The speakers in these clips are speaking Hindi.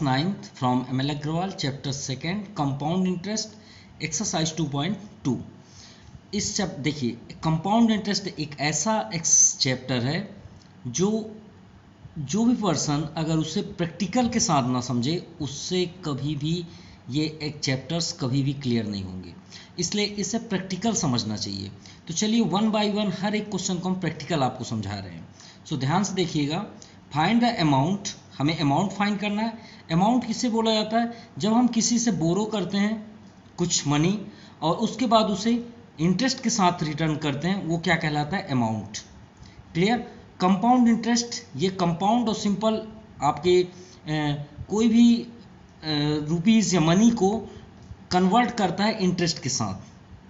9th from ML Agrawal, chapter 2nd, compound interest, exercise 2.2। इस चैप्टर देखिए, कंपाउंड इंटरेस्ट एक ऐसा चैप्टर है जो भी पर्सन अगर उसे प्रैक्टिकल के साथ ना समझे, उससे कभी भी ये एक चैप्टर्स कभी भी क्लियर नहीं होंगे। इसलिए इसे प्रैक्टिकल समझना चाहिए। तो चलिए वन बाय वन हर एक क्वेश्चन को हम प्रैक्टिकल आपको समझा रहे हैं। सो ध्यान से देखिएगा। फाइंड द अमाउंट, हमें अमाउंट फाइंड करना है। अमाउंट किससे बोला जाता है? जब हम किसी से बोरो करते हैं कुछ मनी और उसके बाद उसे इंटरेस्ट के साथ रिटर्न करते हैं, वो क्या कहलाता है? अमाउंट। क्लियर? कंपाउंड इंटरेस्ट, ये कंपाउंड और सिंपल आपके कोई भी रुपीज़ या मनी को कन्वर्ट करता है इंटरेस्ट के साथ,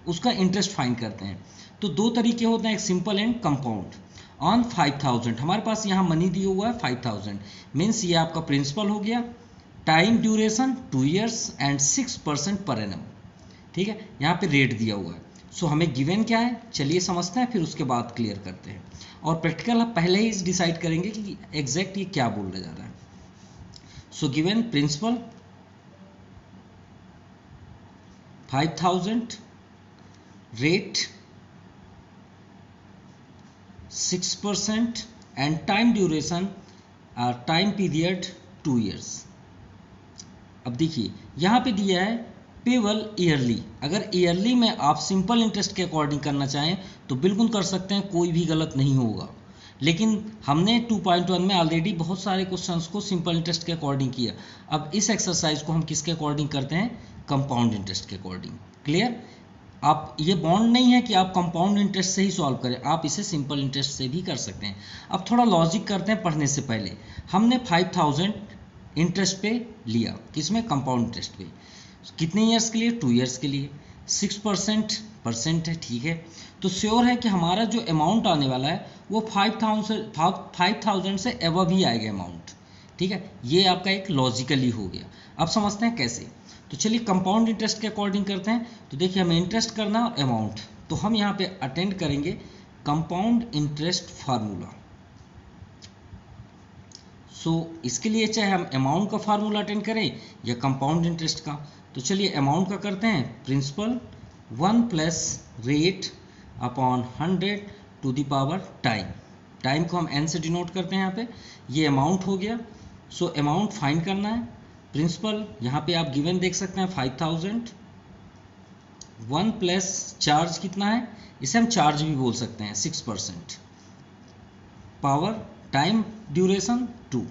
उसका इंटरेस्ट फाइंड करते हैं। तो दो तरीके होते हैं, एक सिंपल एंड कंपाउंड। ऑन 5000, हमारे पास यहाँ मनी दिया हुआ है 5000, मीन्स ये आपका प्रिंसिपल हो गया। Time duration 2 years and 6% per annum. ठीक है, यहाँ पे रेट दिया हुआ है। सो हमें गिवन क्या है, चलिए समझते हैं, फिर उसके बाद क्लियर करते हैं। और प्रैक्टिकल आप पहले ही डिसाइड करेंगे कि एग्जैक्ट ये क्या बोलने जा रहा है। So given principal 5000, rate 6% and time duration time period 2 years। अब देखिए यहाँ पे दिया है पेबल ईयरली। अगर ईयरली में आप सिंपल इंटरेस्ट के अकॉर्डिंग करना चाहें तो बिल्कुल कर सकते हैं, कोई भी गलत नहीं होगा। लेकिन हमने 2.1 में ऑलरेडी बहुत सारे क्वेश्चंस को सिंपल इंटरेस्ट के अकॉर्डिंग किया। अब इस एक्सरसाइज को हम किसके अकॉर्डिंग करते हैं? कंपाउंड इंटरेस्ट के अकॉर्डिंग। क्लियर? आप ये बॉन्ड नहीं है कि आप कंपाउंड इंटरेस्ट से ही सॉल्व करें, आप इसे सिंपल इंटरेस्ट से भी कर सकते हैं। अब थोड़ा लॉजिक करते हैं पढ़ने से पहले। हमने 5000 इंटरेस्ट पे लिया, किसमें? कंपाउंड इंटरेस्ट पे। कितने ईयर्स के लिए? 2 years के लिए। 6% है, ठीक है। तो श्योर है कि हमारा जो अमाउंट आने वाला है वो 5000 से एबव ही आएगा अमाउंट। ठीक है, ये आपका एक लॉजिकली हो गया। अब समझते हैं कैसे। तो चलिए कंपाउंड इंटरेस्ट के अकॉर्डिंग करते हैं। तो देखिए हमें इंटरेस्ट करना और अमाउंट, तो हम यहाँ पे अटेंड करेंगे कंपाउंड इंटरेस्ट फार्मूला। सो इसके लिए चाहे हम अमाउंट का फार्मूला अटेंड करें या कंपाउंड इंटरेस्ट का। तो चलिए अमाउंट का करते हैं। Principal 1 plus rate upon 100 to the power time. Time को हम n से डिनोट करते हैं यहाँ पे। ये अमाउंट हो गया। सो अमाउंट फाइंड करना है। प्रिंसिपल यहाँ पे आप गिवन देख सकते हैं 5000, 1 प्लस चार्ज कितना है, इसे हम चार्ज भी बोल सकते हैं 6%, पावर टाइम ड्यूरेशन 2।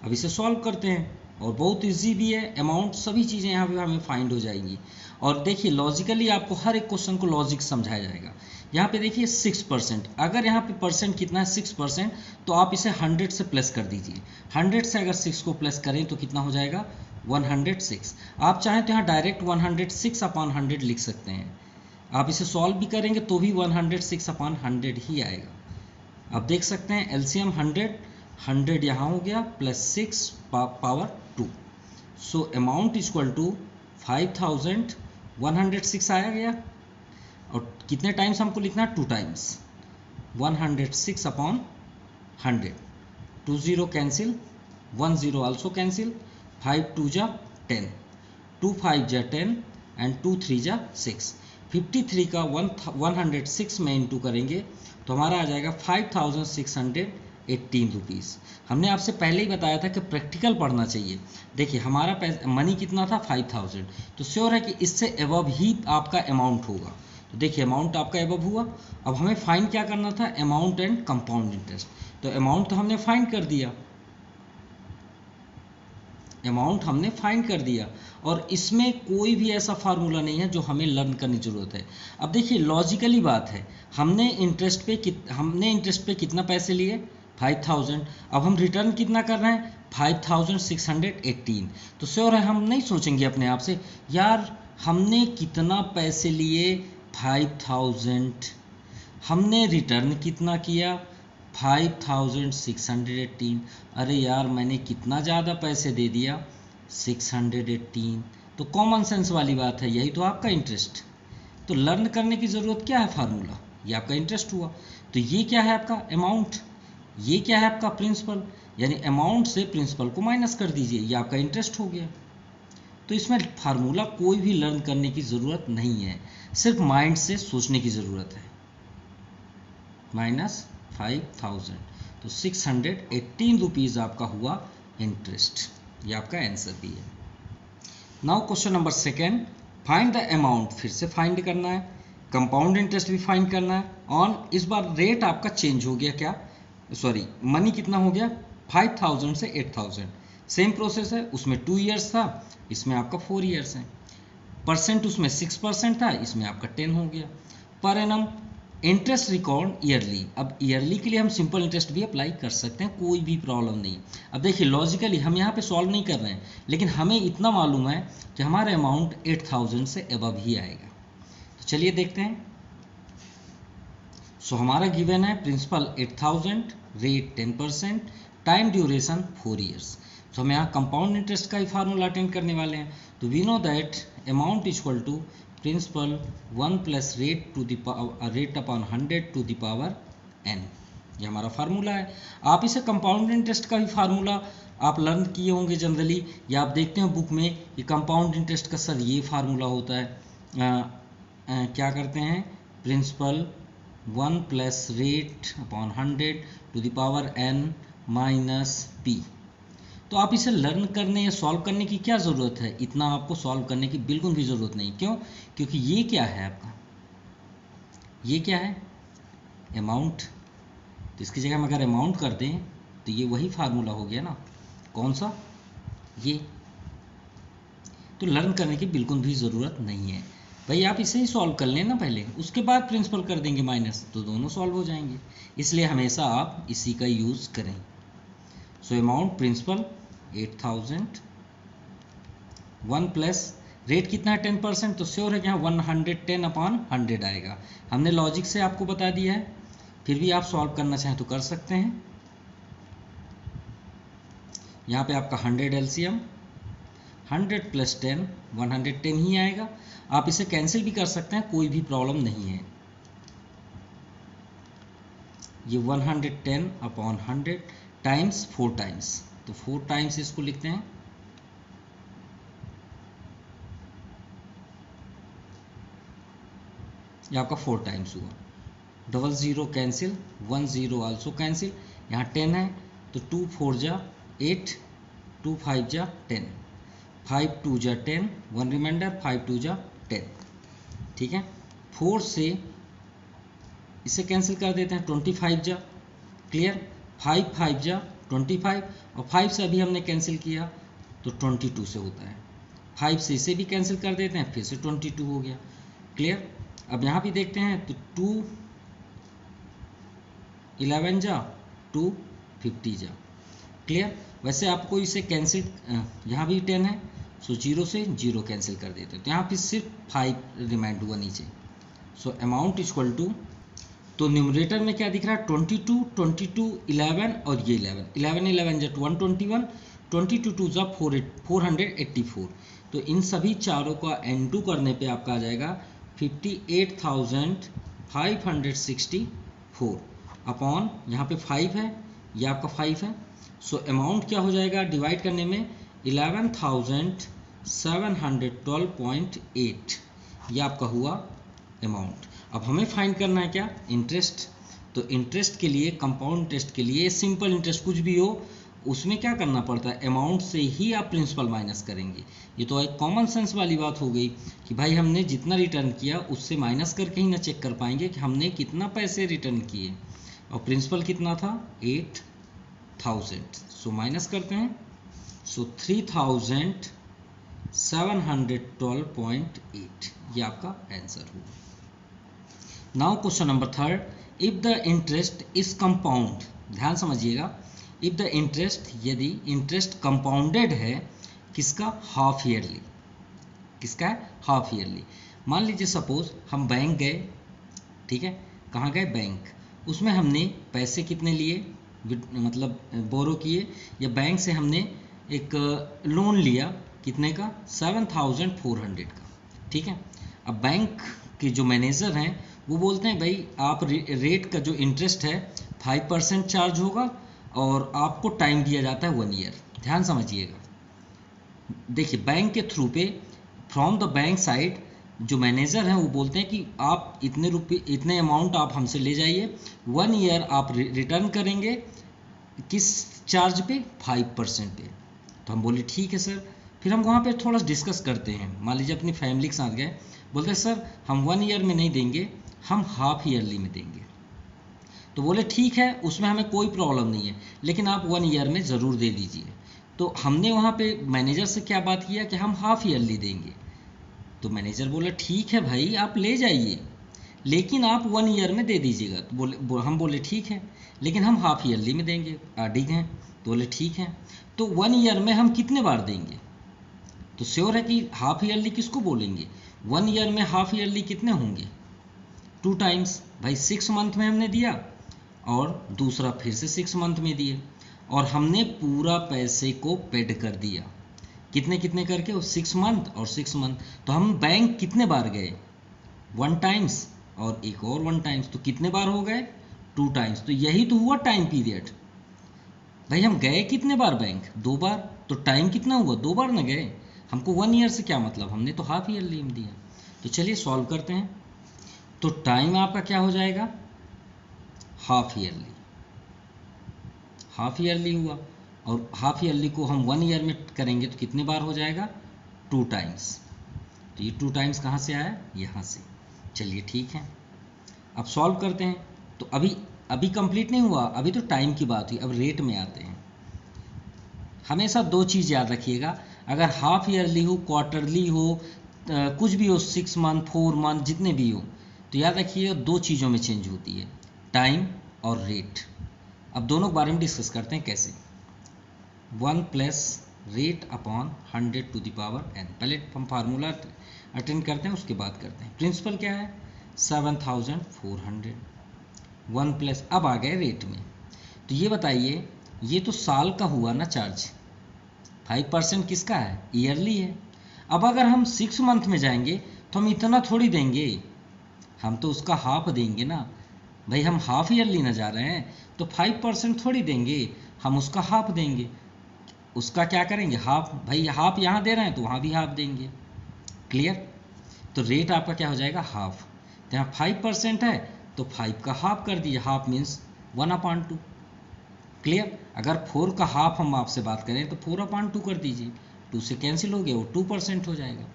अब इसे सॉल्व करते हैं और बहुत इजी भी है। अमाउंट सभी चीज़ें यहाँ पे हमें फाइंड हो जाएंगी। और देखिए लॉजिकली आपको हर एक क्वेश्चन को लॉजिक समझाया जाएगा। यहाँ पे देखिए 6%, अगर यहाँ पे परसेंट कितना है 6%, तो आप इसे 100 से प्लस कर दीजिए। 100 से अगर 6 को प्लस करें तो कितना हो जाएगा? 106। आप चाहें तो यहाँ डायरेक्ट 106/100 लिख सकते हैं। आप इसे सॉल्व भी करेंगे तो भी 106/100 ही आएगा। आप देख सकते हैं एलसीएम 100 यहाँ हो गया plus 6 power 2। So amount equal to 5000, 106 आया गया। और कितने टाइम्स हमको लिखना है? 2 times, 106/100। 2 0 कैंसिल, 1 0 ऑल्सो कैंसिल, 5 2 जा 10, 2 5 जा 10 एंड 2 3 जा 6। 53 का 106 में इंटू करेंगे तो हमारा आ जाएगा 5618 रुपीज़। हमने आपसे पहले ही बताया था कि प्रैक्टिकल पढ़ना चाहिए। देखिए हमारा मनी कितना था? 5000। तो श्योर है कि इससे एबव ही आपका अमाउंट होगा। तो देखिए अमाउंट आपका एबव हुआ। अब हमें फाइंड क्या करना था? Amount and compound interest. तो अमाउंट तो हमने फाइंड कर दिया, अमाउंट हमने फाइंड कर दिया। और इसमें कोई भी ऐसा फार्मूला नहीं है जो हमें लर्न करने की जरूरत है। अब देखिए लॉजिकली बात है, हमने इंटरेस्ट पे कितना पैसे लिए? 5000। अब हम रिटर्न कितना कर रहे हैं? 5618। तो श्योर है हम नहीं सोचेंगे अपने आप से यार हमने कितना पैसे लिए? 5000। हमने रिटर्न कितना किया? 5618। अरे यार मैंने कितना ज़्यादा पैसे दे दिया? 618। तो कॉमन सेंस वाली बात है, यही तो आपका इंटरेस्ट। तो लर्न करने की ज़रूरत क्या है? फार्मूला। ये आपका इंटरेस्ट हुआ। तो ये क्या है? आपका अमाउंट। ये क्या है? आपका प्रिंसिपल। यानी अमाउंट से प्रिंसिपल को माइनस कर दीजिए, ये आपका इंटरेस्ट हो गया। तो इसमें फार्मूला कोई भी लर्न करने की ज़रूरत नहीं है, सिर्फ माइंड से सोचने की ज़रूरत है। -5000, तो 618 रुपीज़ आपका हुआ इंटरेस्ट, ये आपका आंसर भी है। Now question number second, find the amount, फिर से फाइंड करना है, कंपाउंड इंटरेस्ट भी फाइंड करना है ऑन, इस बार रेट आपका चेंज हो गया, क्या सॉरी मनी कितना हो गया 5000 से 8000, सेम प्रोसेस है, उसमें 2 इयर्स था, इसमें आपका 4 इयर्स है। परसेंट उसमें 6% था, इसमें आपका 10 हो गया। Per annum interest record yearly, अब ईयरली के लिए हम सिंपल इंटरेस्ट भी अप्लाई कर सकते हैं, कोई भी प्रॉब्लम नहीं। अब देखिए लॉजिकली हम यहाँ पे सॉल्व नहीं कर रहे हैं, लेकिन हमें इतना मालूम है कि हमारा अमाउंट 8000 से अबव ही आएगा। तो चलिए देखते हैं। सो हमारा गिवन है principal 8000, rate 10%, time duration 4 years. तो हम यहाँ कंपाउंड इंटरेस्ट का ही फार्मूला अटेंड करने वाले हैं। तो we know that amount equal to principal 1 plus rate to the rate upon 100 to the power n, ये हमारा फार्मूला है। आप इसे कंपाउंड इंटरेस्ट का भी फार्मूला आप लर्न किए होंगे जनरली, या आप देखते हैं बुक में कि कंपाउंड इंटरेस्ट का सर ये फार्मूला होता है, क्या करते हैं principal 1 plus rate upon 100 to the power n minus p। तो आप इसे लर्न करने या सॉल्व करने की क्या ज़रूरत है, इतना आपको सॉल्व करने की बिल्कुल भी ज़रूरत नहीं। क्यों? क्योंकि ये क्या है आपका, ये क्या है अमाउंट, तो इसकी जगह हम अगर अमाउंट कर दें तो ये वही फार्मूला हो गया ना, कौन सा, ये। तो लर्न करने की बिल्कुल भी ज़रूरत नहीं है भाई, आप इसे ही सॉल्व कर लें ना पहले, उसके बाद प्रिंसिपल कर देंगे माइनस, तो दोनों सॉल्व हो जाएंगे। इसलिए हमेशा आप इसी का यूज़ करें। So amount principal 8000, 1 plus rate कितना है 10%, तो श्योर है कि यहाँ 110 अपॉन 100 आएगा। हमने लॉजिक से आपको बता दिया है, फिर भी आप सॉल्व करना चाहें तो कर सकते हैं। यहाँ पे आपका 100 एलसीएम, 100 प्लस 10 110 ही आएगा। आप इसे कैंसिल भी कर सकते हैं, कोई भी प्रॉब्लम नहीं है। ये 110 अपॉन 100 टाइम्स 4 टाइम्स, तो 4 टाइम्स इसको लिखते हैं, ये आपका 4 टाइम्स हुआ। 00 कैंसिल, 10 आल्सो कैंसिल, यहाँ 10 है तो 2 4 जा 8, 2 5 जा 10, 5 2 जा 10, 1 रिमाइंडर, 5 2 जा 10, ठीक है। 4 से इसे कैंसिल कर देते हैं, 25 जा, क्लियर, 5 5 जा 25, और 5 से अभी हमने कैंसिल किया तो 22 से होता है। 5 से इसे भी कैंसिल कर देते हैं, फिर से 22 हो गया, क्लियर। अब यहाँ भी देखते हैं तो 2 11 जा 2 50 जा, क्लियर। वैसे आपको इसे कैंसिल, यहाँ भी 10 है, सो 0 से 0 कैंसिल कर देते हैं, तो यहाँ पे सिर्फ 5 रिमाइंड हुआ नीचे। सो अमाउंट इक्वल टू, तो न्यूमरेटर में क्या दिख रहा है 22, 22 11 और ये 11 11 जा 121, 22 2 जा 484। तो इन सभी चारों का N2 करने पे आपका आ जाएगा 58,564 अपॉन, यहाँ पे 5 है, ये आपका 5 है। सो अमाउंट क्या हो जाएगा डिवाइड करने में 11,712.8, ये आपका हुआ अमाउंट। अब हमें फाइंड करना है क्या, इंटरेस्ट। तो इंटरेस्ट के लिए, कंपाउंड इंटरेस्ट के लिए, सिंपल इंटरेस्ट कुछ भी हो उसमें क्या करना पड़ता है, अमाउंट से ही आप प्रिंसिपल माइनस करेंगे। ये तो एक कॉमन सेंस वाली बात हो गई कि भाई हमने जितना रिटर्न किया उससे माइनस करके ही ना चेक कर पाएंगे कि हमने कितना पैसे रिटर्न किए, और प्रिंसिपल कितना था 8000, सो माइनस करते हैं, सो 3712.8, ये आपका आंसर हुआ। Now question number third, if the interest is compound, ध्यान समझिएगा, इफ द इंटरेस्ट, यदि इंटरेस्ट कंपाउंडेड है, किसका, हाफ ईयरली, किसका है हाफ ईयरली। मान लीजिए सपोज हम बैंक गए, ठीक है, कहाँ गए बैंक, उसमें हमने पैसे कितने लिए, मतलब बोरो किए, या बैंक से हमने एक लोन लिया, कितने का 7400 का, ठीक है। अब बैंक के जो मैनेजर हैं वो बोलते हैं भाई आप रेट का जो इंटरेस्ट है 5% चार्ज होगा, और आपको टाइम दिया जाता है 1 ईयर। ध्यान समझिएगा, देखिए बैंक के थ्रू पे फ्रॉम द बैंक साइड जो मैनेजर हैं वो बोलते हैं कि आप इतने रुपये इतने अमाउंट आप हमसे ले जाइए, 1 ईयर आप रिटर्न करेंगे किस चार्ज पे, 5% पे। तो हम बोले ठीक है सर। फिर हम वहाँ पे थोड़ा डिस्कस करते हैं, मान लीजिए अपनी फैमिली के साथ गए, बोलते हैं सर हम 1 ईयर में नहीं देंगे, हम हाफ ईयरली में देंगे। तो बोले ठीक है, उसमें हमें कोई प्रॉब्लम नहीं है, लेकिन आप 1 ईयर में ज़रूर दे दीजिए। तो हमने वहाँ पे मैनेजर से क्या बात किया कि हम हाफ ईयरली देंगे। तो मैनेजर बोला ठीक है भाई आप ले जाइए, लेकिन आप 1 ईयर में दे दीजिएगा। तो हम बोले ठीक है, लेकिन हम हाफ ईयरली में देंगे। ठीक है, तो बोले ठीक है, तो 1 ईयर में हम कितने बार देंगे। तो श्योर है कि हाफ ईयरली किसको बोलेंगे, 1 ईयर में हाफ ईयरली कितने होंगे, 2 टाइम्स। भाई 6 मंथ में हमने दिया और दूसरा फिर से 6 मंथ में दिए, और हमने पूरा पैसे को पेड कर दिया। कितने कितने करके, 6 मंथ और 6 मंथ। तो हम बैंक कितने बार गए, 1 टाइम्स और एक और 1 टाइम्स, तो कितने बार हो गए, 2 टाइम्स। तो यही तो हुआ टाइम पीरियड। भाई हम गए कितने बार बैंक, 2 बार, तो टाइम कितना हुआ, 2 बार ना गए। हमको 1 ईयर से क्या मतलब, हमने तो हाफ ईयरली में दिया। तो चलिए सॉल्व करते हैं। तो टाइम आपका क्या हो जाएगा, हाफ ईयरली, हाफ ईयरली हुआ, और हाफ ईयरली को हम 1 ईयर में करेंगे तो कितने बार हो जाएगा, 2 टाइम्स। तो ये 2 टाइम्स कहाँ से आया, यहाँ से। चलिए ठीक है, अब सॉल्व करते हैं। तो अभी कंप्लीट नहीं हुआ, अभी तो टाइम की बात हुई, अब रेट में आते हैं। हमेशा 2 चीज़ याद रखिएगा, अगर हाफ ईयरली हो, क्वार्टरली हो, कुछ भी हो, 6 मंथ 4 मंथ जितने भी हो, तो याद रखिए 2 चीज़ों में चेंज होती है, टाइम और रेट। अब दोनों के बारे में डिस्कस करते हैं कैसे। 1 plus rate upon 100 to the power n। पहले हम फार्मूला अटेंड करते हैं, उसके बाद करते हैं। प्रिंसिपल क्या है, 7400। 1 प्लस, अब आ गए रेट में। तो ये बताइए, ये तो साल का हुआ ना चार्ज, 5% किसका है, ईयरली है। अब अगर हम 6 मंथ में जाएंगे तो हम इतना थोड़ी देंगे, हम तो उसका हाफ देंगे ना। भाई हम हाफ ईयरली ना जा रहे हैं, तो 5% थोड़ी देंगे, हम उसका हाफ देंगे। उसका क्या करेंगे, हाफ। भाई हाफ यहाँ दे रहे हैं तो वहाँ भी हाफ देंगे। क्लियर। तो रेट आपका क्या हो जाएगा, हाफ। तो यहाँ 5% है तो 5 का हाफ कर दीजिए, हाफ मीन्स 1/2। क्लियर। अगर 4 का हाफ हम आपसे बात करें तो 4/2 कर दीजिए, 2 से कैंसिल हो गया, वो 2% हो जाएगा।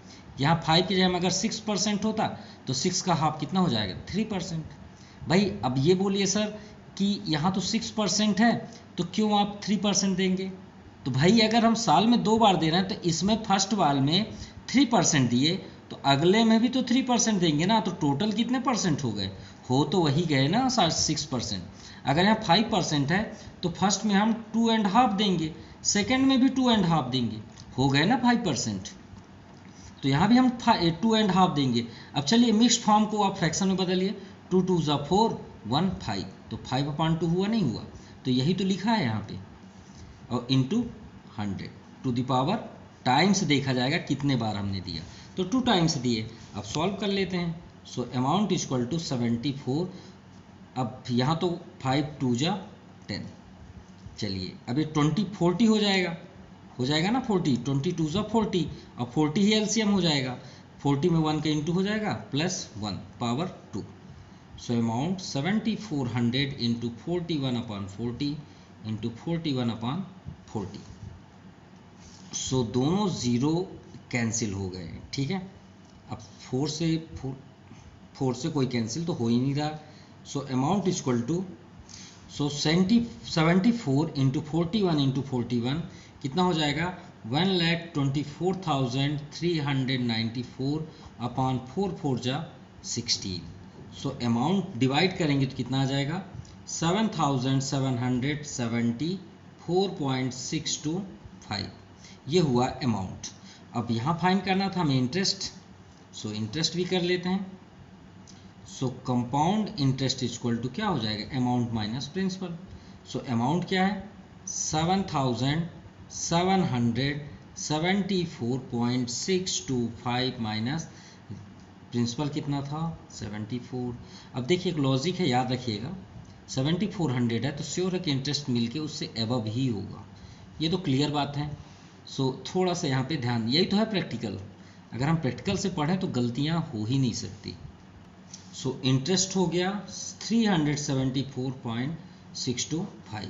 यहाँ 5 की जगह में अगर 6% होता तो 6 का हाफ कितना हो जाएगा, 3%। भाई अब ये बोलिए सर कि यहाँ तो 6% है तो क्यों आप 3% देंगे। तो भाई अगर हम साल में 2 बार दे रहे हैं तो इसमें फर्स्ट बार में 3% दिए, तो अगले में भी तो 3% देंगे ना। तो टोटल कितने परसेंट हो गए, हो तो वही गए ना 6%। अगर यहाँ 5% है तो फर्स्ट में हम 2.5 देंगे, सेकेंड में भी 2.5 देंगे, हो गए ना 5%। तो यहाँ भी हम 2.5 देंगे। अब चलिए मिक्स्ड फॉर्म को आप फ्रैक्शन में बदलिए, 2 2 ज़ा 4 1 5, तो 5/2 हुआ, नहीं हुआ। तो यही तो लिखा है यहाँ पे, और into 100 to the power, times देखा जाएगा कितने बार हमने दिया, तो 2 टाइम्स दिए। अब सॉल्व कर लेते हैं। So amount is equal to 74। अब यहाँ तो 5 2 जा 10, चलिए अब ये 40 हो जाएगा ना, 40 20 2 जा 40, और 40 ही एलसीएम हो जाएगा, 40 में 1 के इंटू हो जाएगा plus 1 power 2। So amount 7400 into 41/40 into 41/40। सो दोनों ज़ीरो कैंसिल हो गए, ठीक है। अब 4 से कोई कैंसिल तो हो ही नहीं रहा। So amount is equal to, so 74 into 41 into 41 कितना हो जाएगा, 1,24,394 4 जा 16। सो अमाउंट डिवाइड करेंगे तो कितना आ जाएगा, 7,774.625। ये हुआ अमाउंट। अब यहाँ फाइंड करना था हमें इंटरेस्ट, सो इंटरेस्ट भी कर लेते हैं। So compound interest equal to क्या हो जाएगा, amount minus principal. So amount क्या है, 7,774.625 माइनस प्रिंसिपल कितना था, 74। अब देखिए एक लॉजिक है, याद रखिएगा, 7400 है तो श्योर है कि इंटरेस्ट मिलके उससे एबव ही होगा। ये तो क्लियर बात है। सो थोड़ा सा यहाँ पे ध्यान, यही तो है प्रैक्टिकल। अगर हम प्रैक्टिकल से पढ़ें तो गलतियाँ हो ही नहीं सकती। सो इंटरेस्ट हो गया 374.625,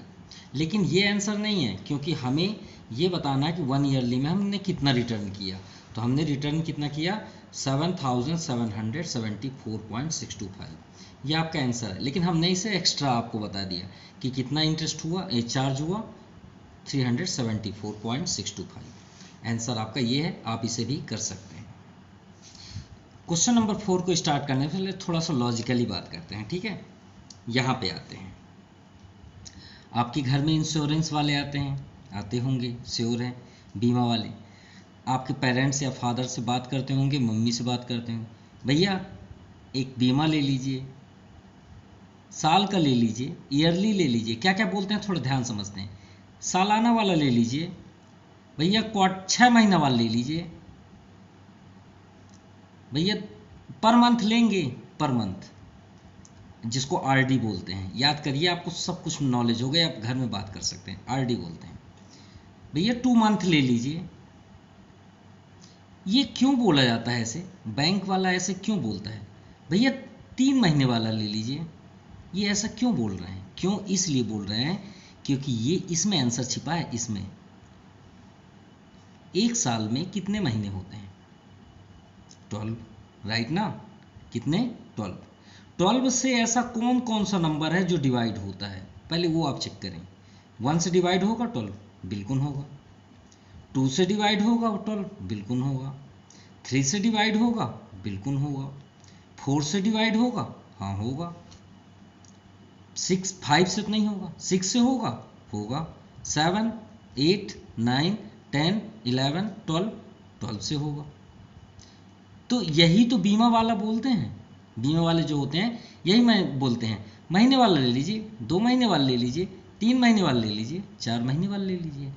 लेकिन ये आंसर नहीं है, क्योंकि हमें ये बताना है कि 1 ईयरली में हमने कितना रिटर्न किया। तो हमने रिटर्न कितना किया 7774.625, ये आपका आंसर है। लेकिन हमने इसे एक्स्ट्रा आपको बता दिया कि कितना इंटरेस्ट हुआ, चार्ज हुआ 374.625। आंसर आपका ये है, आप इसे भी कर सकते हैं। क्वेश्चन नंबर 4 को स्टार्ट करने से पहले थोड़ा सा लॉजिकली बात करते हैं, ठीक है। यहाँ पे आते हैं, आपके घर में इंश्योरेंस वाले आते होंगे, श्योर है, बीमा वाले। आपके पेरेंट्स या फादर से बात करते होंगे, मम्मी से बात करते होंगे, भैया एक बीमा ले लीजिए, साल का ले लीजिए, ईयरली ले लीजिए। क्या क्या बोलते हैं थोड़ा ध्यान समझते हैं। सालाना वाला ले लीजिए, भैया 6 महीना वाला ले लीजिए, भैया पर मंथ लेंगे, पर मंथ, जिसको आरडी बोलते हैं। याद करिए, आपको सब कुछ नॉलेज हो गया, आप घर में बात कर सकते हैं। आरडी बोलते हैं। भैया 2 मंथ ले लीजिए। ये क्यों बोला जाता है ऐसे, बैंक वाला ऐसे क्यों बोलता है, भैया 3 महीने वाला ले लीजिए। ये ऐसा क्यों बोल रहे हैं, क्यों, इसलिए बोल रहे हैं क्योंकि ये इसमें आंसर छिपा है। इसमें एक साल में कितने महीने होते हैं, 12, राइट ना, कितने, 12 से ऐसा कौन कौन सा नंबर है जो डिवाइड होता है, पहले वो आप चेक करें। 1 से डिवाइड होगा 12, बिल्कुल होगा। 2 से डिवाइड होगा 12, बिल्कुल होगा। 3 से डिवाइड होगा, बिल्कुल होगा। 4 से डिवाइड होगा, हाँ होगा। 5 से तो नहीं होगा, 6 से होगा, होगा। 7, 8, 9, 10, 11, 12 से होगा। तो यही तो बीमा वाला बोलते हैं। बीमा वाले जो होते हैं यही मैं बोलते हैं, महीने वाला ले लीजिए, 2 महीने वाला ले लीजिए, 3 महीने वाला ले लीजिए, 4 महीने वाला ले लीजिए,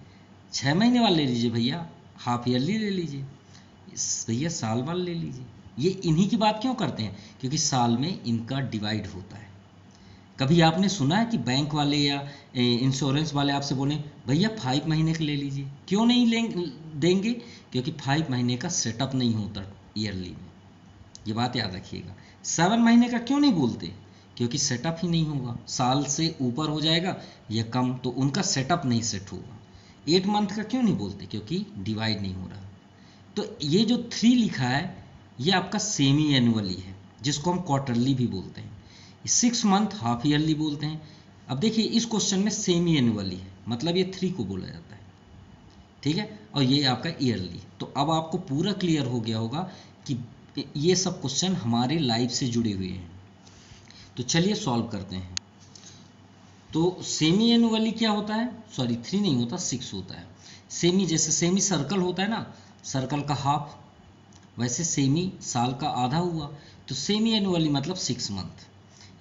6 महीने वाला ले लीजिए, भैया हाफ ईयरली ले लीजिए, भैया साल वाला ले लीजिए। ये इन्हीं की बात क्यों करते हैं, क्योंकि साल में इनका डिवाइड होता है। कभी आपने सुना है कि बैंक वाले या इंश्योरेंस वाले आपसे बोले भैया 5 महीने का ले लीजिए, क्यों नहीं देंगे, क्योंकि 5 महीने का सेटअप नहीं होता ईयरली में, ये बात याद रखिएगा। 7 महीने का क्यों नहीं बोलते, क्योंकि सेटअप ही नहीं होगा, साल से ऊपर हो जाएगा या कम तो उनका सेटअप नहीं सेट होगा। 8 मंथ का क्यों नहीं बोलते, क्योंकि डिवाइड नहीं हो रहा। तो ये जो 3 लिखा है ये आपका सेमी एनुअली है, जिसको हम क्वार्टरली भी बोलते हैं। 6 मंथ हाफ ईयरली बोलते हैं। अब देखिए इस क्वेश्चन में सेमी एनुअली है, मतलब ये 3 को बोला जाता है, ठीक है, और ये आपका ईयरली। तो अब आपको पूरा क्लियर हो गया होगा कि ये सब क्वेश्चन हमारे लाइफ से जुड़े हुए हैं। तो चलिए सॉल्व करते हैं। तो सेमी एनुअली क्या होता है, सॉरी 3 नहीं होता, 6 होता है। सेमी, जैसे सेमी सर्कल होता है ना, सर्कल का हाफ, वैसे सेमी साल का आधा हुआ, तो सेमी एनुअली मतलब 6 मंथ।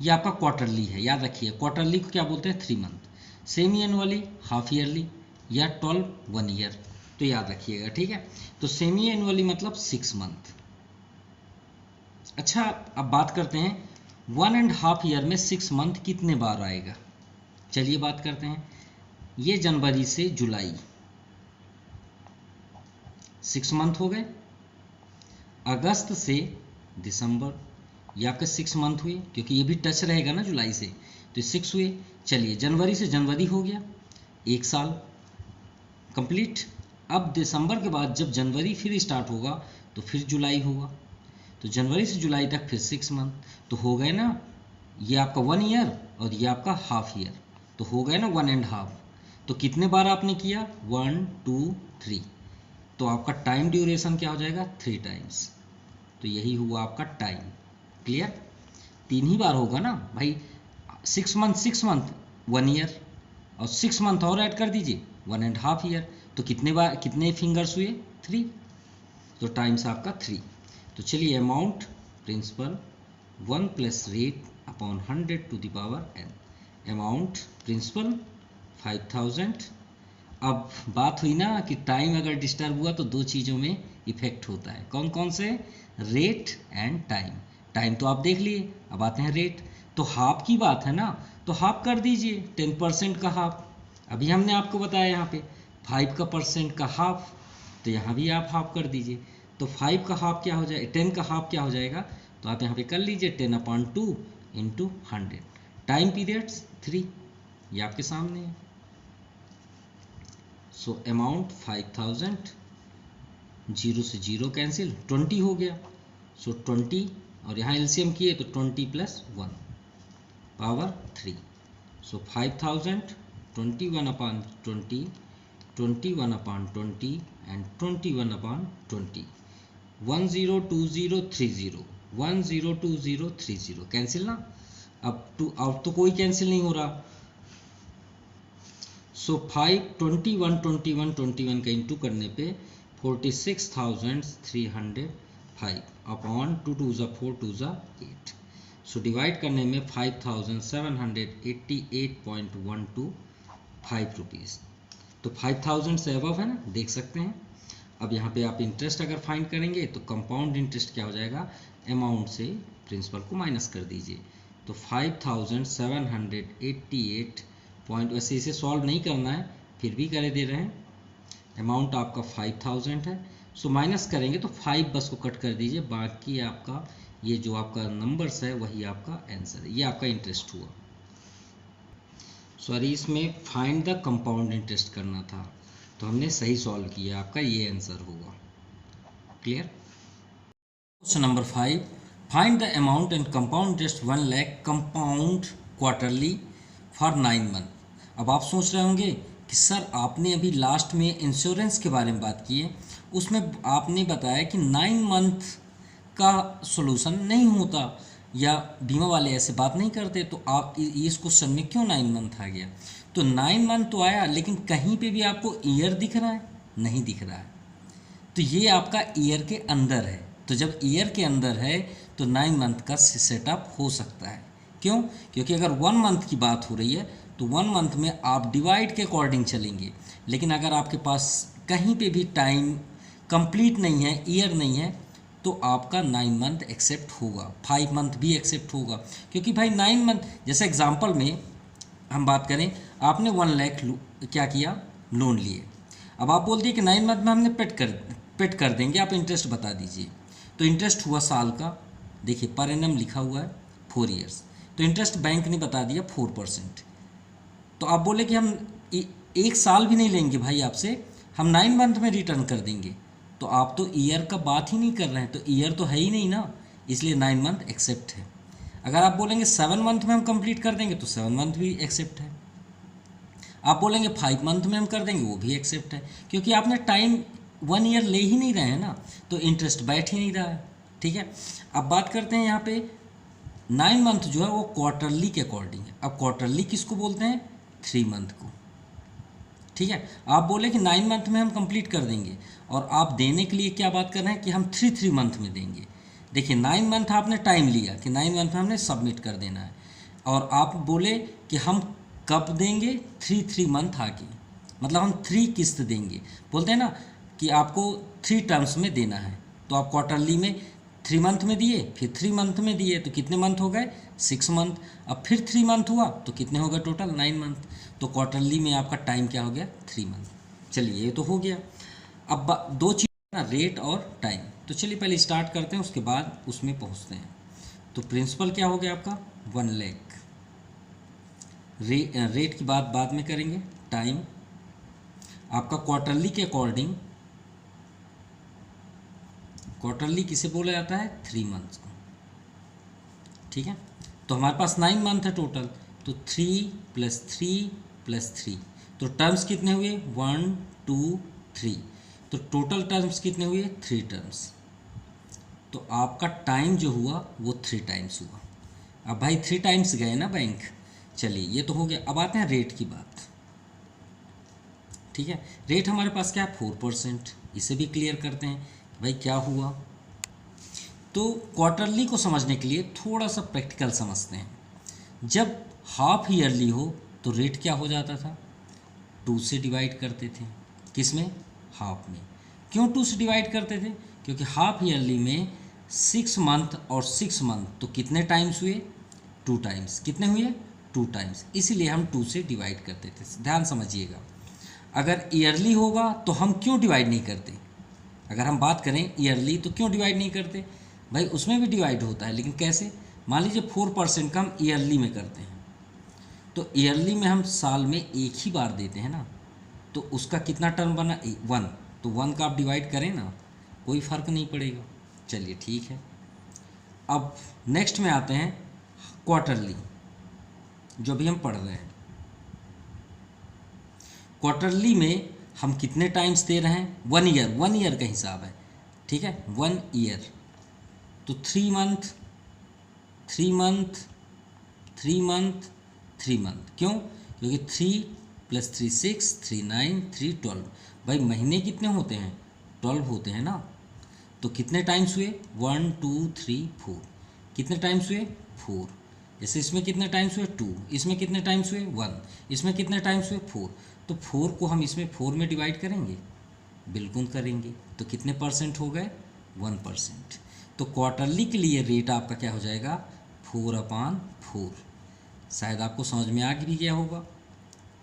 ये आपका क्वार्टरली है, याद रखिए क्वार्टरली को क्या बोलते हैं, 3 month. Semi annually half yearly या 12 1 ईयर, तो याद रखिएगा, ठीक है। तो सेमी एनुअली मतलब 6 मंथ। अच्छा, अब बात करते हैं 1.5 ईयर में 6 मंथ कितने बार आएगा। चलिए बात करते हैं। ये जनवरी से जुलाई 6 मंथ हो गए, अगस्त से दिसंबर ये आपके 6 मंथ हुए, क्योंकि ये भी टच रहेगा ना जुलाई से, तो 6 हुए। चलिए जनवरी से जनवरी हो गया, 1 साल कंप्लीट। अब दिसंबर के बाद जब जनवरी फिर स्टार्ट होगा तो फिर जुलाई होगा, तो जनवरी से जुलाई तक फिर 6 मंथ, तो हो गए ना, ये आपका 1 ईयर और ये आपका हाफ ईयर, तो हो गए ना 1.5। तो कितने बार आपने किया, 1 2 3, तो आपका टाइम ड्यूरेशन क्या हो जाएगा, 3 टाइम्स। तो यही हुआ आपका टाइम। क्लियर, 3 ही बार होगा ना भाई, 6 मंथ 6 मंथ 1 ईयर, और 6 मंथ और ऐड कर दीजिए 1.5 ईयर, तो कितने बार, कितने फिंगर्स हुए, 3, तो टाइम्स आपका 3। तो चलिए amount principal 1 plus rate upon 100 to the power n। Amount principal 5000। अब बात हुई ना कि टाइम अगर डिस्टर्ब हुआ तो 2 चीज़ों में इफेक्ट होता है, कौन कौन से, रेट एंड टाइम। टाइम तो आप देख लिए, अब आते हैं रेट। तो हाफ की बात है ना, तो हाफ कर दीजिए, 10% का हाफ। अभी हमने आपको बताया यहाँ पे 5 का परसेंट का हाफ, तो यहाँ भी आप हाफ कर दीजिए। तो 5 का हाफ क्या हो जाएगा, 10 का हाफ क्या हो जाएगा, तो आप यहाँ पे कर लीजिए 10/2 इंटू 100। टाइम पीरियड्स 3, ये आपके सामने है। सो अमाउंट 5000, 0 से 0 कैंसिल, 20 हो गया। सो 20 और यहाँ एलसीएम किए तो 20 + 1 पावर 3। सो 5000, 21/20, 21/20 एंड 21/20, 102030, 102030 कैंसिल ना। अब तो कोई कैंसिल नहीं हो रहा। सो 5 21 21 21 का इंटू करने पे 46,305 अपॉन 2 2 4 2 8। सो डिवाइड करने में 5788.125 रुपीज़। तो 5000 से अबव है ना, देख सकते हैं। अब यहाँ पे आप इंटरेस्ट अगर फाइंड करेंगे तो कंपाउंड इंटरेस्ट क्या हो जाएगा, अमाउंट से प्रिंसिपल को माइनस कर दीजिए। तो 5788 पॉइंट, वैसे इसे सॉल्व नहीं करना है, फिर भी करे दे रहे हैं। अमाउंट आपका 5000 है। सो माइनस करेंगे तो 5 बस को कट कर दीजिए, बाकी आपका ये जो आपका नंबर्स है वही आपका आंसर है। ये आपका इंटरेस्ट हुआ। सॉरी, इसमें फाइंड द कंपाउंड इंटरेस्ट करना था, तो हमने सही सॉल्व किया, आपका ये आंसर होगा। Clear. Question number 5, find the amount and compound interest 1 lakh compound quarterly for 9 month. अब आप सोच रहे होंगे कि सर आपने अभी लास्ट में इंश्योरेंस के बारे में बात की है, उसमें आपने बताया कि 9 मंथ का सॉल्यूशन नहीं होता या बीमा वाले ऐसे बात नहीं करते, तो आप इस क्वेश्चन में क्यों 9 मंथ आ गया। तो 9 मंथ तो आया, लेकिन कहीं पे भी आपको ईयर दिख रहा है, नहीं दिख रहा है। तो ये आपका ईयर के अंदर है, तो जब ईयर के अंदर है तो 9 मंथ का सेटअप हो सकता है। क्यों, क्योंकि अगर 1 मंथ की बात हो रही है तो 1 मंथ में आप डिवाइड के अकॉर्डिंग चलेंगे, लेकिन अगर आपके पास कहीं पे भी टाइम कंप्लीट नहीं है, ईयर नहीं है, तो आपका 9 मंथ एक्सेप्ट होगा, 5 मंथ भी एक्सेप्ट होगा। क्योंकि भाई 9 मंथ, जैसे एग्जांपल में हम बात करें, आपने 1 लाख क्या किया, लोन लिए। अब आप बोल दिए कि 9 मंथ में हमने पेड कर देंगे, आप इंटरेस्ट बता दीजिए। तो इंटरेस्ट हुआ साल का, देखिए पर एनम लिखा हुआ है 4 ईयर्स, तो इंटरेस्ट बैंक ने बता दिया 4%। तो आप बोले कि हम 1 साल भी नहीं लेंगे भाई आपसे, हम 9 मंथ में रिटर्न कर देंगे, तो आप तो ईयर का बात ही नहीं कर रहे हैं, तो ईयर तो है ही नहीं ना, इसलिए 9 मंथ एक्सेप्ट है। अगर आप बोलेंगे 7 मंथ में हम कंप्लीट कर देंगे तो 7 मंथ भी एक्सेप्ट है। आप बोलेंगे 5 मंथ में हम कर देंगे, वो भी एक्सेप्ट है, क्योंकि आपने टाइम 1 ईयर ले ही नहीं रहे हैं ना, तो इंटरेस्ट बैठ ही नहीं रहा है। ठीक है, अब बात करते हैं यहाँ पे 9 मंथ जो है वो क्वार्टरली के अकॉर्डिंग है। अब क्वार्टरली किसको बोलते हैं, 3 मंथ को। ठीक है, आप बोले कि 9 मंथ में हम कंप्लीट कर देंगे, और आप देने के लिए क्या बात कर रहे हैं कि हम 3 मंथ में देंगे। देखिए 9 मंथ आपने टाइम लिया कि 9 मंथ में हमने सबमिट कर देना है, और आप बोले कि हम कब देंगे, 3 मंथ आगे, मतलब हम 3 किस्त देंगे। बोलते हैं ना कि आपको 3 टर्म्स में देना है, तो आप क्वार्टरली में 3 मंथ में दिए, फिर 3 मंथ में दिए, तो कितने मंथ हो गए, 6 मंथ। अब फिर 3 मंथ हुआ तो कितने हो गए टोटल, 9 मंथ। तो क्वार्टरली में आपका टाइम क्या हो गया, 3 मंथ। चलिए ये तो हो गया। अब 2 चीज़ ना, रेट और टाइम। तो चलिए पहले स्टार्ट करते हैं, उसके बाद उसमें पहुंचते हैं। तो प्रिंसिपल क्या हो गया आपका, 1 लाख। रेट की बात बाद में करेंगे। टाइम आपका क्वार्टरली के अकॉर्डिंग, क्वार्टरली किसे बोला जाता है, 3 मंथ्स को। ठीक है, तो हमारे पास 9 मंथ है टोटल, तो 3 + 3 + 3, तो टर्म्स कितने हुए, 1 2 3, तो टोटल टर्म्स कितने हुए, 3 टर्म्स। तो आपका टाइम जो हुआ वो 3 टाइम्स हुआ। अब भाई 3 टाइम्स गए ना बैंक। चलिए ये तो हो गया। अब आते हैं रेट की बात। ठीक है, रेट हमारे पास क्या है, 4%। इसे भी क्लियर करते हैं भाई क्या हुआ। तो क्वार्टरली को समझने के लिए थोड़ा सा प्रैक्टिकल समझते हैं। जब हाफ ईयरली हो तो रेट क्या हो जाता था, 2 से डिवाइड करते थे। किस में, हाफ में। क्यों 2 से डिवाइड करते थे, क्योंकि हाफ ईयरली में 6 मंथ और 6 मंथ, तो कितने टाइम्स हुए, 2 टाइम्स। कितने हुए? 2 टाइम्स, इसीलिए हम 2 से डिवाइड करते थे। ध्यान समझिएगा, अगर ईयरली होगा तो हम क्यों डिवाइड नहीं करते? अगर हम बात करें ईयरली तो क्यों डिवाइड नहीं करते? भाई उसमें भी डिवाइड होता है, लेकिन कैसे? मान लीजिए 4% का हम ईयरली में करते हैं, तो ईयरली में हम साल में एक ही बार देते हैं ना, तो उसका कितना टर्म बना? 1। तो 1 का आप डिवाइड करें ना, कोई फ़र्क नहीं पड़ेगा। चलिए ठीक है। अब नेक्स्ट में आते हैं क्वार्टरली, जो भी हम पढ़ रहे हैं। क्वार्टरली में हम कितने टाइम्स दे रहे हैं? 1 ईयर का हिसाब है, ठीक है, 1 ईयर। तो 3 मंथ 3 मंथ 3 मंथ 3 मंथ। क्यों? क्योंकि 3 + 3 6, 3 9, 3 12। भाई महीने कितने होते हैं? 12 होते हैं ना। तो कितने टाइम्स हुए? 1 2 3 4। कितने टाइम्स हुए? 4। जैसे इसमें कितने टाइम्स हुए? 2। इसमें कितने टाइम्स हुए? 1। इसमें कितने टाइम्स हुए? 4। तो 4 को हम इसमें 4 में डिवाइड करेंगे? बिल्कुल करेंगे। तो कितने परसेंट हो गए? 1%। तो क्वार्टरली के लिए रेट आपका क्या हो जाएगा? 4/4। शायद आपको समझ में आ भी गया होगा।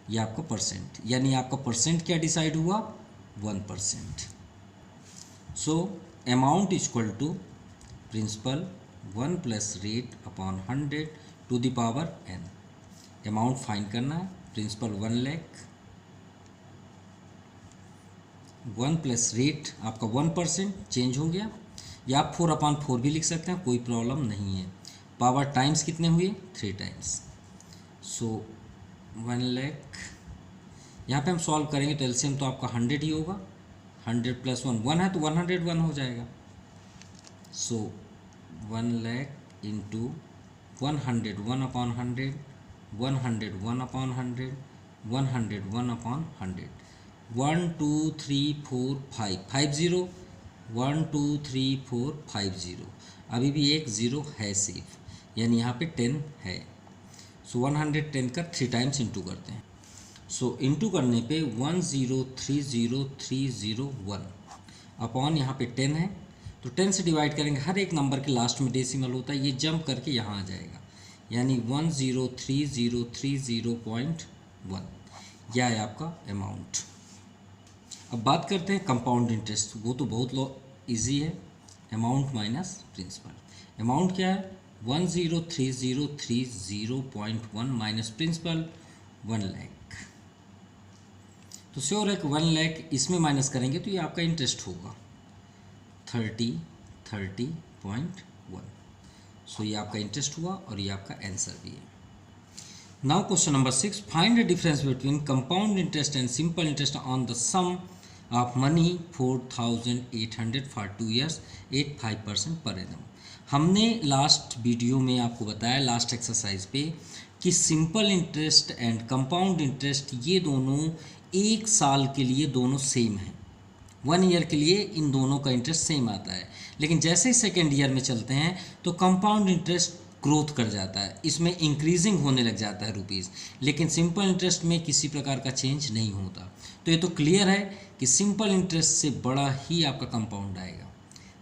ये आपका परसेंट, यानी आपका परसेंट क्या डिसाइड हुआ? 1%। So amount equal to principal 1 + rate upon 100 to the power n। Amount find करना है। प्रिंसिपल 1 लाख, 1 + रेट आपका 1% चेंज हो गया, या आप 4/4 भी लिख सकते हैं, कोई प्रॉब्लम नहीं है। पावर टाइम्स कितने हुए? 3 टाइम्स। सो 1 लाख, यहाँ पे हम सॉल्व करेंगे तो एलसीएम तो आपका 100 ही होगा। 100 + 1 1 है, तो 101 हो जाएगा। सो 1 लाख इंटू 100, 1/100, 100, 1/100, 101/100, 1 2 3 4 5 50, 1 2 3 4 50। अभी भी एक ज़ीरो है सिर्फ, यानी यहाँ पे 10 है। सो 110 का 3 टाइम्स इंटू करते हैं। सो इंटू करने पे 1030301 अपॉन यहाँ पे 10 है, तो 10 से डिवाइड करेंगे। हर एक नंबर के लास्ट में डेसिमल होता है, ये जंप करके यहाँ आ जाएगा, यानी 103,030.1। यह है आपका अमाउंट। अब बात करते हैं कंपाउंड इंटरेस्ट। वो तो बहुत ईजी है, अमाउंट माइनस प्रिंसिपल। अमाउंट क्या है? 103,030.1 माइनस प्रिंसिपल 1 लाख। तो श्योर है कि 1 लाख इसमें माइनस करेंगे तो ये आपका इंटरेस्ट होगा 30.1। सो ये आपका इंटरेस्ट हुआ और ये आपका आंसर भी है। Now question number 6, find the difference between compound interest and simple interest on the sum of money 4,800 for 2 years 8.5% per annum. हमने लास्ट वीडियो में आपको बताया, लास्ट एक्सरसाइज पे, कि simple interest and compound interest ये दोनों एक साल के लिए दोनों सेम हैं। 1 ईयर के लिए इन दोनों का इंटरेस्ट सेम आता है, लेकिन जैसे ही सेकेंड ईयर में चलते हैं तो कंपाउंड इंटरेस्ट ग्रोथ कर जाता है, इसमें इंक्रीजिंग होने लग जाता है रुपीज़, लेकिन सिंपल इंटरेस्ट में किसी प्रकार का चेंज नहीं होता। तो ये तो क्लियर है कि सिंपल इंटरेस्ट से बड़ा ही आपका कंपाउंड आएगा।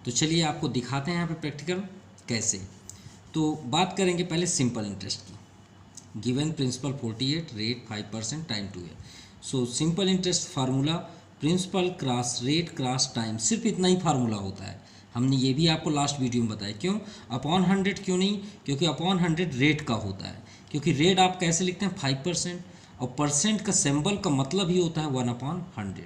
तो चलिए आपको दिखाते हैं यहाँ पे प्रैक्टिकल कैसे। तो बात करेंगे पहले सिंपल इंटरेस्ट की। गिवन प्रिंसिपल 48, रेट 5% टाइम 2 है। So simple interest formula principal cross rate cross time, सिर्फ इतना ही फार्मूला होता है। हमने ये भी आपको लास्ट वीडियो में बताया। क्यों अपॉन 100? क्यों नहीं? क्योंकि अपॉन 100 रेट का होता है, क्योंकि रेट आप कैसे लिखते हैं? 5%, और परसेंट का सिंबल का मतलब ही होता है 1/100।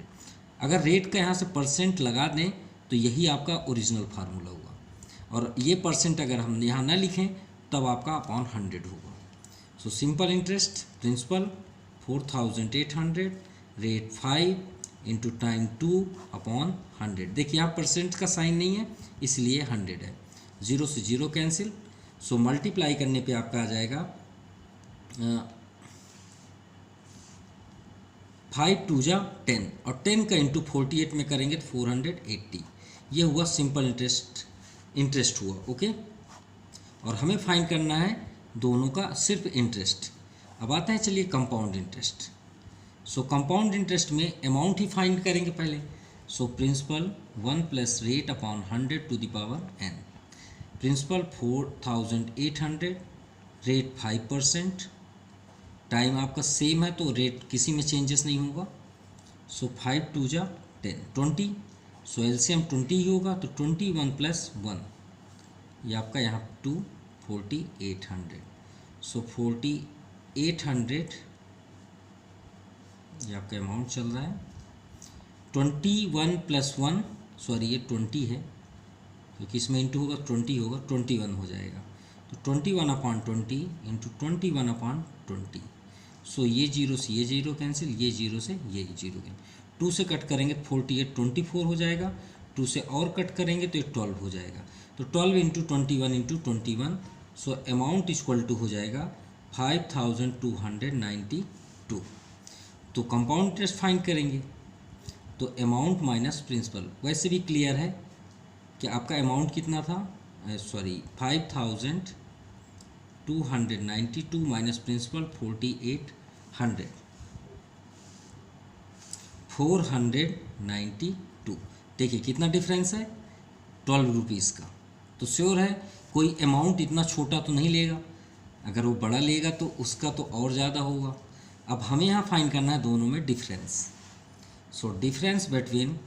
अगर रेट का यहाँ से परसेंट लगा दें तो यही आपका ओरिजिनल फार्मूला होगा, और ये परसेंट अगर हम यहाँ ना लिखें तब आपका अपॉन 100 होगा। So simple interest principal 4,800, rate 5 into time 2/100। देखिए यहाँ परसेंट का साइन नहीं है इसलिए 100 है, 0 से 0 कैंसिल। सो मल्टीप्लाई करने पे आपका आ जाएगा 5 2 जा 10, और 10 का इंटू 48 में करेंगे तो 480। ये हुआ सिंपल इंटरेस्ट हुआ। ओके, और हमें फाइंड करना है दोनों का सिर्फ इंटरेस्ट। अब आते हैं चलिए compound interest. So compound interest में अमाउंट ही फाइंड करेंगे पहले। So principal 1 + rate upon 100 to the power n। Principal 4,800, rate 5%, time आपका सेम है तो रेट किसी में चेंजेस नहीं होगा। सो 5 2 जा 10 20, सो एलसीएम 20 ही होगा, तो 21 + 1 ये आपका यहाँ 2 4800। सो 4800 ये आपका अमाउंट चल रहा है। 21 + 1, सॉरी ये 20 है क्योंकि इसमें इंटू होगा 20 होगा, 21 हो जाएगा। तो 21/20 इंटू 21/20। सो ये जीरो से ये जीरो कैंसिल, ये जीरो से ये जीरो कैंसिल, 2 से कट करेंगे तो 48 24 हो जाएगा, 2 से और कट करेंगे तो ये 12 हो जाएगा। तो 12 into 21 into 21, so amount equal to हो जाएगा 5292। तो कंपाउंड इंटरेस्ट फाइंड करेंगे तो अमाउंट माइनस प्रिंसिपल, वैसे भी क्लियर है कि आपका अमाउंट कितना था, सॉरी 5292 माइनस प्रिंसिपल 4800, 492। देखिए कितना डिफरेंस है, 12 रुपीज़ का। तो श्योर है कोई अमाउंट इतना छोटा तो नहीं लेगा, अगर वो बड़ा लेगा तो उसका तो और ज़्यादा होगा। अब हमें यहाँ फाइंड करना है दोनों में difference. So difference between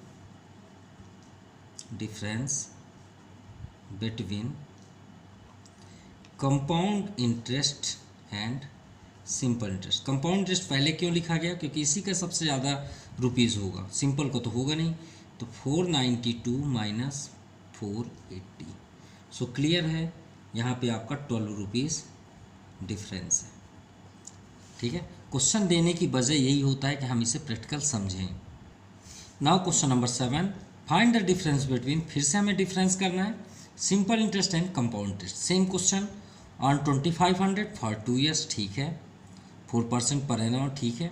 compound interest and simple interest. Compound interest पहले क्यों लिखा गया, क्योंकि इसी का सबसे ज़्यादा रुपीज़ होगा, सिंपल को तो होगा नहीं। तो 492 माइनस 480। सो क्लियर है, यहाँ पे आपका 12 रुपीज़ डिफरेंस है। ठीक है, क्वेश्चन देने की वजह यही होता है कि हम इसे प्रैक्टिकल समझें। Now question number 7, find the difference between, फिर से हमें डिफरेंस करना है, simple interest and compound interest. Same question on 2500 for 2 years, ठीक है, 4% पर एनम, ठीक है।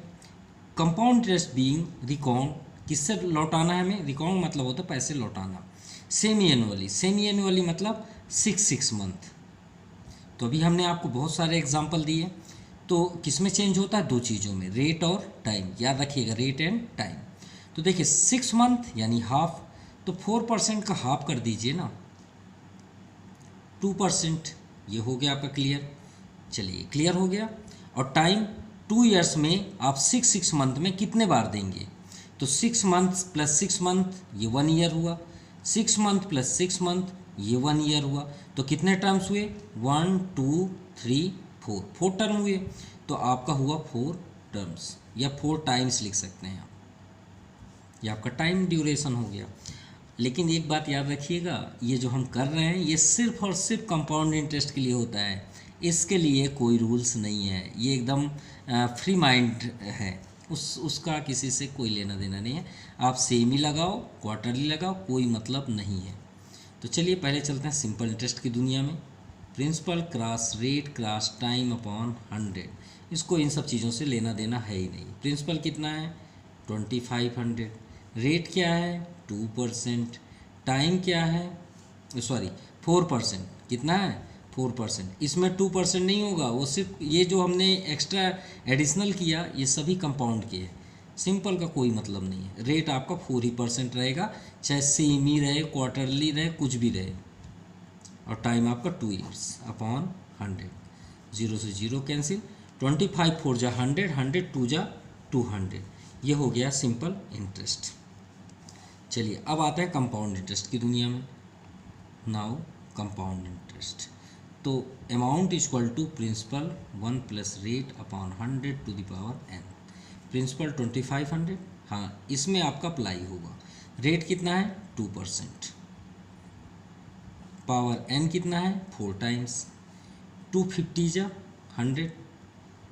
कंपाउंड इंटरेस्ट बीइंग रिकाउंड, किससे लौटाना है हमें, रिकाउंड मतलब होता है पैसे लौटाना, सेमी एनुअली मतलब 6 मंथ। तो अभी हमने आपको बहुत सारे एग्जाम्पल दिए, तो किस में चेंज होता है, 2 चीज़ों में, रेट और टाइम, याद रखिएगा, रेट एंड टाइम। तो देखिए 6 मंथ यानी हाफ, तो 4% का हाफ कर दीजिए ना, 2%, ये हो गया आपका क्लियर। चलिए क्लियर हो गया। और टाइम 2 ईयर्स में आप 6 मंथ में कितने बार देंगे, तो 6 मंथ प्लस 6 मंथ ये 1 ईयर हुआ, 6 मंथ प्लस 6 मंथ ये 1 ईयर हुआ। तो कितने टर्म्स हुए, 1 2 3 4 टर्म हुए। तो आपका हुआ 4 टर्म्स, या 4 टाइम्स लिख सकते हैं आप, ये आपका टाइम ड्यूरेशन हो गया। लेकिन एक बात याद रखिएगा, ये जो हम कर रहे हैं ये सिर्फ और सिर्फ कंपाउंड इंटरेस्ट के लिए होता है, इसके लिए कोई रूल्स नहीं है, ये एकदम फ्री माइंड है, उसका किसी से कोई लेना देना नहीं है। आप सेमी लगाओ, क्वार्टरली लगाओ, कोई मतलब नहीं है। तो चलिए पहले चलते हैं सिंपल इंटरेस्ट की दुनिया में। Principal cross rate cross time upon 100, इसको इन सब चीज़ों से लेना देना है ही नहीं। प्रिंसिपल कितना है 2500, रेट क्या है 2%, टाइम क्या है, सॉरी 4%, कितना है 4%, इसमें 2% नहीं होगा, वो सिर्फ ये जो हमने एक्स्ट्रा एडिशनल किया ये सभी कंपाउंड के है, सिंपल का कोई मतलब नहीं है। रेट आपका 4% रहेगा, चाहे सेमी रहे, क्वार्टरली रहे, कुछ भी रहे। और टाइम आपका 2 ईयर्स अपॉन 100, 0 से 0 कैंसिल, 25 4 जा 100, 100 2 जा 200, ये हो गया सिंपल इंटरेस्ट। चलिए अब आता है कंपाउंड इंटरेस्ट की दुनिया में। नाउ कंपाउंड इंटरेस्ट, तो amount equal to principal 1 plus rate upon 100 to the power n। Principal 2500, हाँ इसमें आपका अप्लाई होगा। रेट कितना है 2%, पावर n कितना है 4 टाइम्स, 250 जा 100,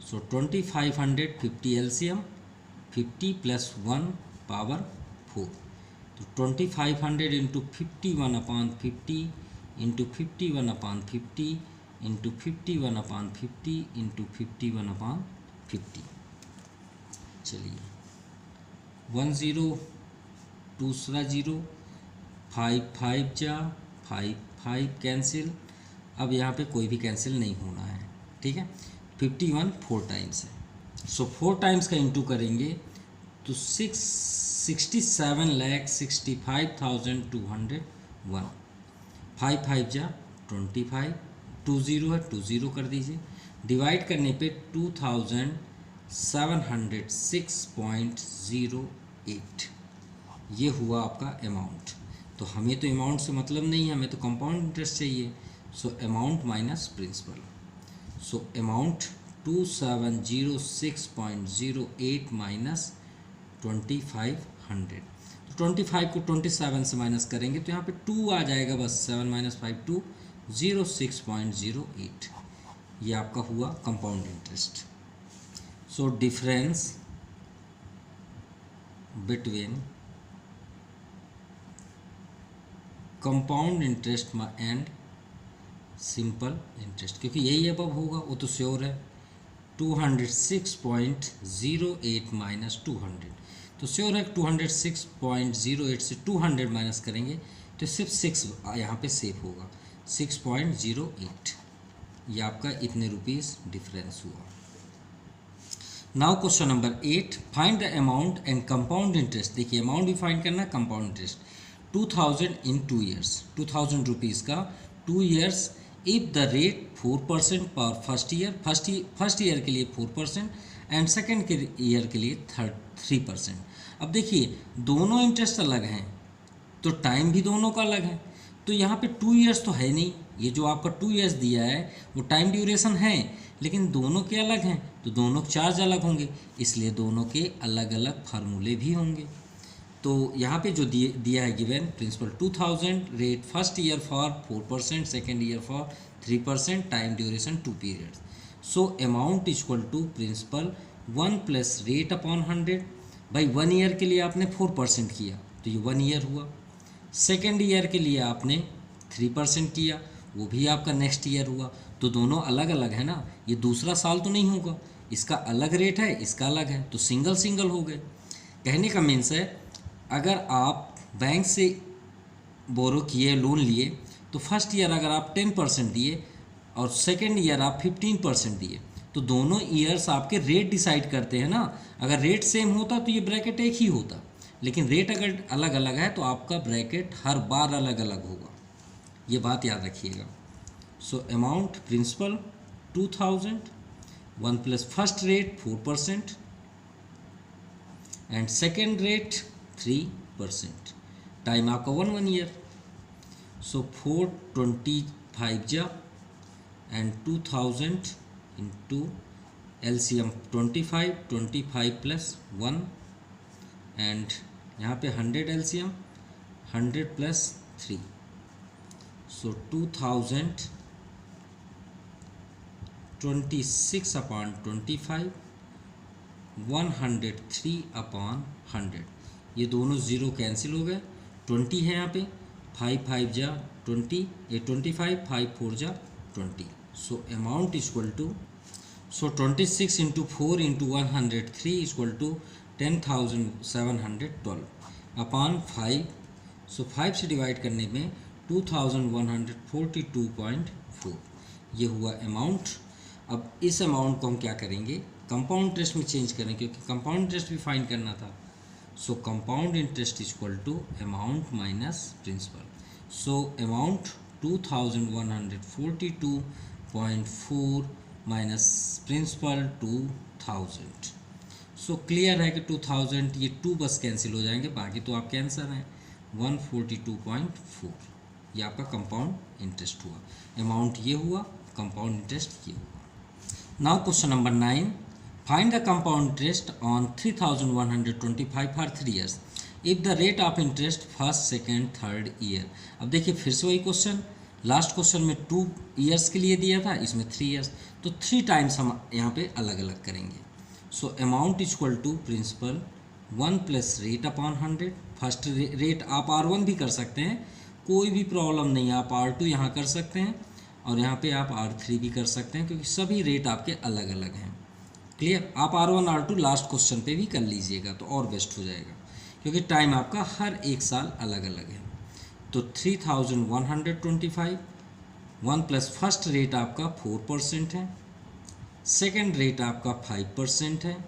सो 2500 50 एलसीएम, 50 + 1 पावर 4, तो 2500 इंटू 51/50 इंटू 51/50 इंटू 51/50 इंटू 51/50। चलिए 1 0 दूसरा 0, 5 5 जा 5 5 कैंसिल, अब यहाँ पे कोई भी कैंसिल नहीं होना है, ठीक है। 51 4 टाइम्स है, सो 4 टाइम्स का इंटू करेंगे तो 67,65,201, 5 5 जा 25, 2 0 है 2 0 कर दीजिए, डिवाइड करने पे 2706.08 ये हुआ आपका अमाउंट। तो हमें तो अमाउंट से मतलब नहीं है, हमें तो कंपाउंड इंटरेस्ट चाहिए। So amount minus principal. So amount 2706.08 minus 2500। तो 25 को 27 से माइनस करेंगे तो यहाँ पे 2 आ जाएगा, बस 7 माइनस 5 2, 06.08। ये आपका हुआ compound interest. So difference between compound interest and simple interest, क्योंकि यही अब होगा वो तो श्योर है। 206.08 माइनस 200, तो श्योर है 206.08 से 200 माइनस करेंगे तो सिर्फ 6 यहाँ पे सेव होगा, 6.08। ये आपका इतने रुपीस डिफरेंस हुआ। Now question number 8, find the amount and compound interest. देखिए अमाउंट भी फाइंड करना, कंपाउंड इंटरेस्ट 2000 इन 2 ईयर्स, 2000 रुपीज़ का 2 ईयर्स इफ़ द रेट 4% पर फर्स्ट ईयर, फर्स्ट ईयर के लिए 4% एंड सेकेंड के ईयर के लिए 3%। अब देखिए दोनों इंटरेस्ट अलग हैं तो टाइम भी दोनों का अलग है। तो यहाँ पे 2 ईयर्स तो है नहीं, ये जो आपका 2 ईयर्स दिया है वो टाइम ड्यूरेशन है, लेकिन दोनों के अलग हैं तो दोनों चार्ज अलग होंगे, इसलिए दोनों के अलग अलग फार्मूले भी होंगे। तो यहाँ पे जो दिया है given principal 2000, rate first year for 4%, second year for 3%, time duration 2 periods. So amount equal to principal 1 plus rate upon 100। भाई 1 ईयर के लिए आपने 4% किया तो ये 1 ईयर हुआ, सेकेंड ईयर के लिए आपने 3% किया वो भी आपका नेक्स्ट ईयर हुआ। तो दोनों अलग अलग है ना, ये दूसरा साल तो नहीं होगा, इसका अलग रेट है इसका अलग है, तो सिंगल सिंगल हो गए। कहने का मीन्स है अगर आप बैंक से बोरो किए, लोन लिए, तो फर्स्ट ईयर अगर आप 10% दिए और सेकेंड ईयर आप 15% दिए, तो दोनों ईयर्स आपके रेट डिसाइड करते हैं ना। अगर रेट सेम होता तो ये ब्रैकेट एक ही होता, लेकिन रेट अगर अलग अलग है तो आपका ब्रैकेट हर बार अलग अलग होगा, ये बात याद रखिएगा। So amount principal 2000, 1 plus first rate 4% and second rate 3%, time आपका 1 ईयर। सो 425 जा and 2000 into LCM 25 plus 1 and यहाँ पे 100 LCM 100 plus 3। So 2026 upon 25, 103 upon 100। ये दोनों ज़ीरो कैंसिल हो गए, 20 है यहाँ पे, 5 5 जा 20, ये 25, 5 4 जा 20। So amount equal to, so 26 into 4 into 103 equal to 10,712 upon 5। So 5 से डिवाइड करने में 2142.4 ये हुआ अमाउंट। अब इस अमाउंट को हम क्या करेंगे, कंपाउंड इंटरेस्ट में चेंज करें, क्योंकि कंपाउंड इंटरेस्ट भी फाइंड करना था। So compound interest equal to amount minus principal. So amount 2142.4 minus principal 2000। So clear है कि 2000 ये 2 बस कैंसिल हो जाएंगे, बाकी तो आपके आंसर हैं 142.4। ये आपका कंपाउंड इंटरेस्ट हुआ, अमाउंट ये हुआ, कंपाउंड इंटरेस्ट ये हुआ। Now question number 9, find the compound interest on 3125 for 3 years if the rate of interest first second third year. अब देखिए फिर से वही क्वेश्चन, लास्ट क्वेश्चन में 2 ईयर्स के लिए दिया था, इसमें 3 ईयर्स, तो 3 टाइम्स हम यहाँ पे अलग अलग करेंगे। So amount equal to principal 1 plus rate upon 100। First rate आप R1 भी कर सकते हैं, कोई भी प्रॉब्लम नहीं है, आप R2 यहाँ कर सकते हैं और यहाँ पे आप R3 भी कर सकते हैं, क्योंकि सभी रेट आपके अलग अलग हैं। क्लियर, आप R1 R2 लास्ट क्वेश्चन पे भी कर लीजिएगा तो और बेस्ट हो जाएगा, क्योंकि टाइम आपका हर एक साल अलग अलग है। तो 3125, 1 प्लस फर्स्ट रेट आपका 4% है, सेकेंड रेट आपका 5% है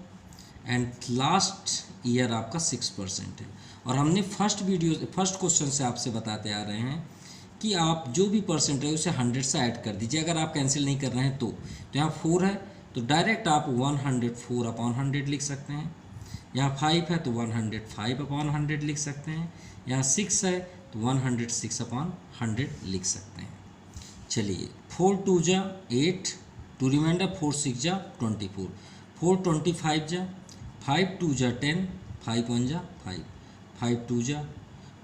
एंड लास्ट ईयर आपका 6% है। और हमने फर्स्ट क्वेश्चन से आपसे बताते आ रहे हैं कि आप जो भी परसेंट है उसे 100 से ऐड कर दीजिए। अगर आप कैंसिल नहीं कर रहे हैं तो यहाँ 4 है तो डायरेक्ट आप 104 अपॉन 100 लिख सकते हैं। यहाँ 5 है तो 105 अपॉन 100 लिख सकते हैं। यहाँ 6 है तो 106 अपॉन 100 लिख सकते हैं। चलिए 4 2 जा 8, 2 रिमाइंडर 4 6 जा 24, 4 25 जा, 5 2 जा 10, 5 1 जा 5, 5 2 जा,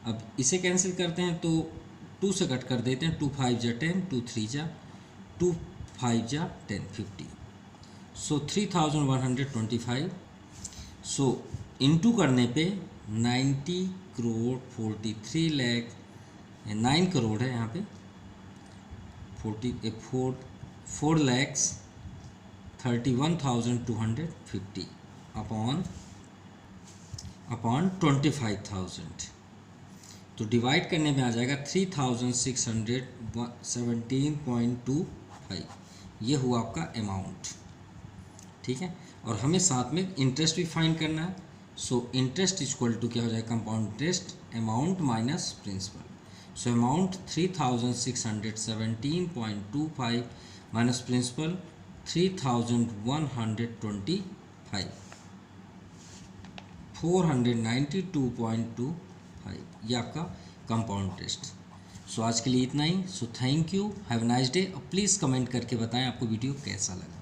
अब इसे कैंसिल करते हैं तो 2 से कट कर देते हैं, 2 5 जा 10, 2 3 जा 2 5 जा 10, 50। सो 3125। सो इनटू करने पे 90 करोड़ 43 लाख 9 करोड़ है यहाँ पे 4 lakhs 31,250 अपॉन 25,000। तो डिवाइड करने में आ जाएगा 3,617.25। ये हुआ आपका अमाउंट, ठीक है। और हमें साथ में इंटरेस्ट भी फाइंड करना है। सो इंटरेस्ट इक्वल टू क्या हो जाएगा, compound interest amount minus principal. So amount 3,617.25 minus principal 3,125, 492.25, ये आपका कंपाउंड इंटरेस्ट। सो आज के लिए इतना ही। So thank you, have a nice day. Please comment करके बताएं आपको वीडियो कैसा लगा।